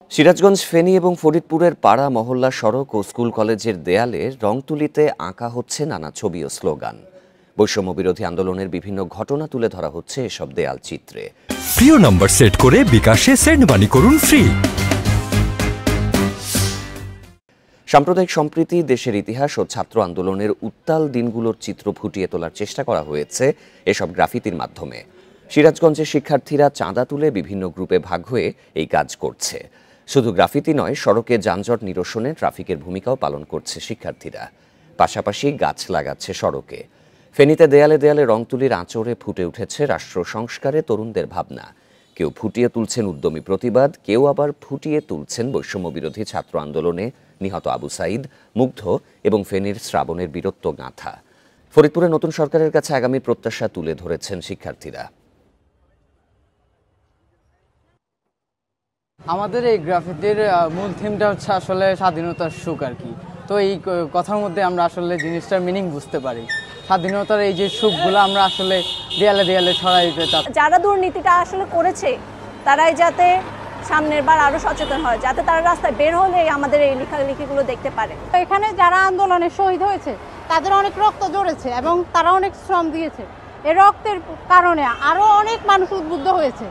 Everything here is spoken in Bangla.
সিরাজগঞ্জ, ফেনী এবং ফরিদপুরের পাড়া মহল্লা সড়ক ও স্কুল কলেজের দেয়ালে রং তুলিতে আঁকা হচ্ছে নানা ছবি ও স্লোগান। বৈষম্য বিরোধী আন্দোলনের বিভিন্ন ঘটনা তুলে ধরা হচ্ছে এসব দেয়াল চিত্রে। প্রিয় নম্বর সেট করে বিকাশে সেন্ড মানি করুন ফ্রি। সাম্প্রদায়িক সম্প্রীতি, দেশের ইতিহাস ও ছাত্র আন্দোলনের উত্তাল দিনগুলোর চিত্র ফুটিয়ে তোলার চেষ্টা করা হয়েছে এসব গ্রাফিতির মাধ্যমে। সিরাজগঞ্জের শিক্ষার্থীরা চাঁদা তুলে বিভিন্ন গ্রুপে ভাগ হয়ে এই কাজ করছে। শুধু গ্রাফিতি নয়, সড়কে যানজট নিরসনে ট্রাফিকের ভূমিকাও পালন করছে শিক্ষার্থীরা। পাশাপাশি গাছ লাগাচ্ছে সড়কে। ফেনীতে দেয়ালে দেয়ালে রং তুলির আঁচড়ে ফুটে উঠেছে রাষ্ট্র সংস্কারে তরুণদের ভাবনা। কেউ ফুটিয়ে তুলছেন উদ্যমী প্রতিবাদ, কেউ আবার ফুটিয়ে তুলছেন বৈষম্য বিরোধী ছাত্র আন্দোলনে নিহত আবু সাইদ, মুগ্ধ এবং ফেনীর শ্রাবণের বীরত্ব গাঁথা। ফরিদপুরে নতুন সরকারের কাছে আগামী প্রত্যাশা তুলে ধরেছেন শিক্ষার্থীরা। আমাদের এই গ্রাফিতির মূল থিমটা হচ্ছে আসলে স্বাধীনতার সুখ আর কি। তো এই কথার মধ্যে আমরা আসলে জিনিসটার মিনিং বুঝতে পারি। স্বাধীনতার এই যে সুখগুলো আমরা আসলে দেয়ালে দেয়ালে ছড়াই দিতে চাই। যারা দুর্নীতিটা আসলে করেছে তারাই যাতে সামনের বার আরো সচেতন হয়, যাতে তারা রাস্তায় বের হলে আমাদের এই লেখালেখিগুলো দেখতে পারে। এখানে যারা আন্দোলনে শহীদ হয়েছে তাদের অনেক রক্ত ঝরেছে এবং তারা অনেক শ্রম দিয়েছে। এই রক্তের কারণে আরো অনেক মানুষ উদ্বুদ্ধ হয়েছে।